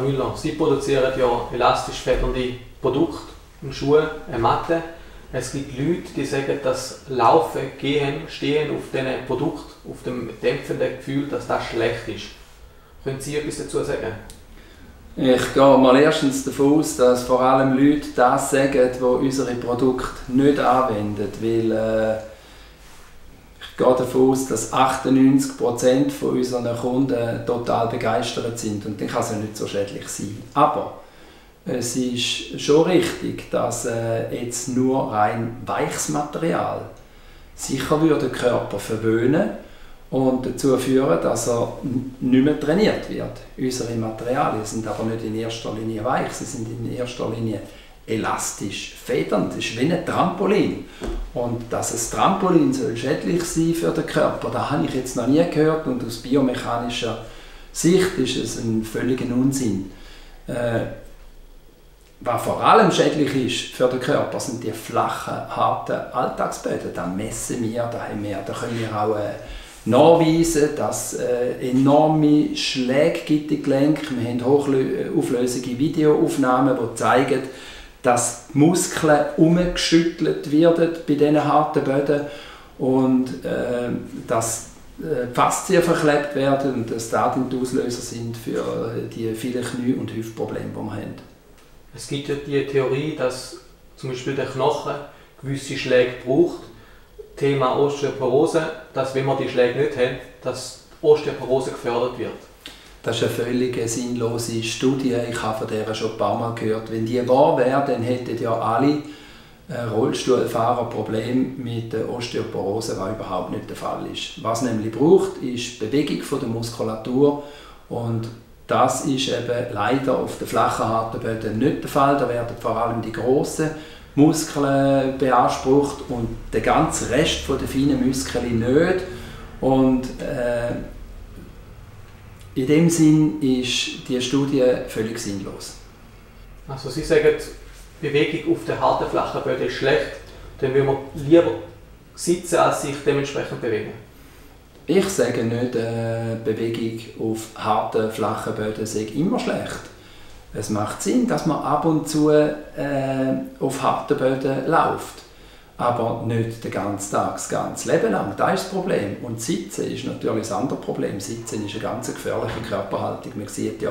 Müller, Sie produzieren ja elastisch federnde Produkte, Schuhe, Matte. Es gibt Leute, die sagen, dass Laufen, Gehen, Stehen auf diesen Produkt, auf dem dämpfenden Gefühl, dass das schlecht ist. Können Sie etwas dazu sagen? Ich gehe mal erstens davon aus, dass vor allem Leute das sagen, die unsere Produkte nicht anwenden. Weil ich gehe davon aus, dass 98% von unseren Kunden total begeistert sind. Und dann kann es ja nicht so schädlich sein. Aber es ist schon richtig, dass jetzt nur rein weiches Material sicher den Körper verwöhnen und dazu führen, dass er nicht mehr trainiert wird. Unsere Materialien sind aber nicht in erster Linie weich, sie sind in erster Linie elastisch, federnd. Das ist wie ein Trampolin. Und dass ein Trampolin soll schädlich sein für den Körper, das habe ich jetzt noch nie gehört und aus biomechanischer Sicht ist es ein völliger Unsinn. Was vor allem schädlich ist für den Körper, sind die flachen, harten Alltagsböden. Da messen wir, da können wir auch nachweisen, dass es enorme Schläge gibt in Gelenken. Wir haben hochauflösige Videoaufnahmen, die zeigen, dass die Muskeln umgeschüttelt werden bei diesen harten Böden und dass die Faszien verklebt werden und dass das die Auslöser sind für die vielen Knie- und Hüftprobleme, die wir haben. Es gibt ja die Theorie, dass zum Beispiel der Knochen gewisse Schläge braucht. Thema Osteoporose, dass wenn wir die Schläge nicht haben, dass Osteoporose gefördert wird. Das ist eine völlig sinnlose Studie. Ich habe von der schon ein paar Mal gehört. Wenn die wahr wäre, dann hätten ja alle Rollstuhlfahrer Probleme mit der Osteoporose, was überhaupt nicht der Fall ist. Was es nämlich braucht, ist Bewegung von der Muskulatur und das ist eben leider auf den flachen, harten Böden nicht der Fall. Da werden vor allem die grossen Muskeln beansprucht und der ganze Rest der feinen Muskeln nicht. Und in dem Sinn ist die Studie völlig sinnlos. Also Sie sagen, Bewegung auf den harten, flachen Böden ist schlecht, dann will man lieber sitzen, als sich dementsprechend bewegen. Ich sage nicht, Bewegung auf harten, flachen Böden sei immer schlecht. Es macht Sinn, dass man ab und zu auf harten Böden läuft, aber nicht den ganzen Tag, das ganze Leben lang. Das ist das Problem. Und Sitzen ist natürlich das andere Problem. Sitzen ist eine ganz gefährliche Körperhaltung. Man sieht ja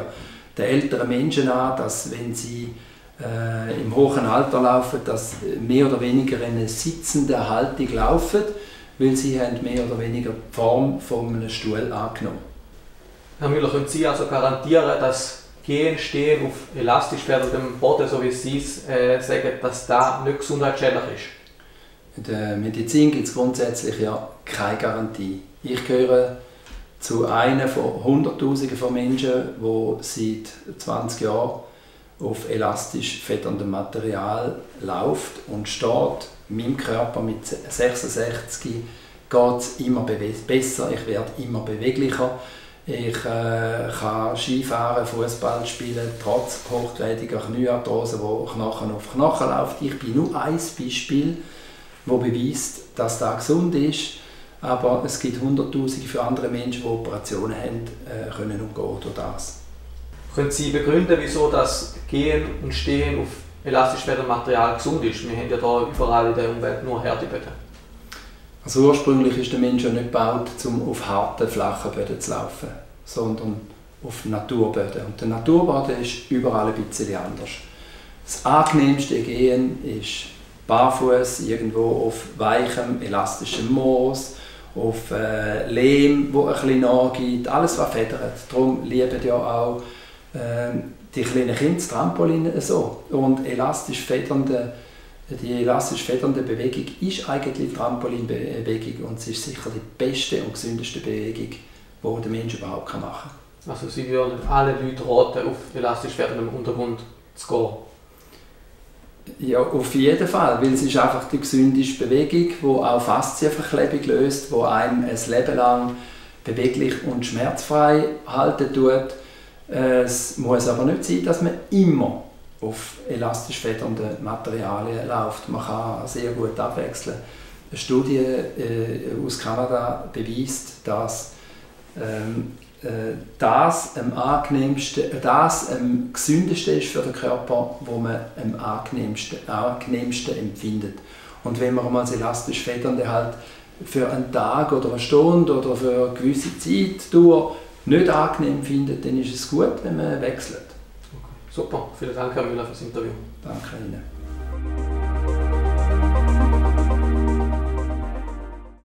den älteren Menschen an, dass wenn sie im hohen Alter laufen, dass mehr oder weniger in einer sitzenden Haltung laufen, weil sie haben mehr oder weniger die Form von einem Stuhl angenommen. Herr Müller, können Sie also garantieren, dass Gehen, Stehen auf elastisch federndem Boden, so wie Sie es sagen, dass das nicht gesundheitsschädlich ist? In der Medizin gibt es grundsätzlich ja keine Garantie. Ich gehöre zu einer von Hunderttausenden von Menschen, die seit 20 Jahren auf elastisch federndem Material läuft und steht. Meinem Körper mit 66 geht es immer besser, ich werde immer beweglicher. Ich kann Skifahren, Fußball spielen, trotz hochgradiger Kniearthrose, die Knochen auf Knochen läuft. Ich bin nur ein Beispiel, das beweist, dass das gesund ist. Aber es gibt Hunderttausende für andere Menschen, die Operationen haben können umgehen durch das. Können Sie begründen, wieso das Gehen und Stehen auf elastisch federndem Material gesund ist? Wir haben ja hier überall in der Umwelt nur harte Böden. Also ursprünglich ist der Mensch ja nicht gebaut, um auf harten, flachen Böden zu laufen, sondern auf Naturböden. Und der Naturboden ist überall ein bisschen anders. Das angenehmste Gehen ist barfuß, irgendwo auf weichem, elastischem Moos, auf Lehm, wo ein bisschen nachgibt, alles was federt. Darum lieben ja auch die kleinen Kinder das Trampolin so. Und die elastisch federnde Bewegung ist eigentlich Trampolinbewegung und es ist sicher die beste und gesündeste Bewegung, die der Mensch überhaupt machen kann. Also Sie würden alle Leute raten, auf elastisch federndem Untergrund zu gehen? Ja, auf jeden Fall, weil es ist einfach die gesündeste Bewegung, die auch Faszienverklebung löst, die einem ein Leben lang beweglich und schmerzfrei halten tut. Es muss aber nicht sein, dass man immer auf elastisch federnde Materialien läuft. Man kann sehr gut abwechseln. Eine Studie aus Kanada beweist, dass das am gesündesten ist für den Körper, wo man am angenehmsten empfindet. Und wenn man mal das elastisch Federnde halt für einen Tag oder eine Stunde oder für eine gewisse Zeit nicht angenehm findet, dann ist es gut, wenn man wechselt. Okay. Super, vielen Dank, Herr Müller, für das Interview. Danke Ihnen.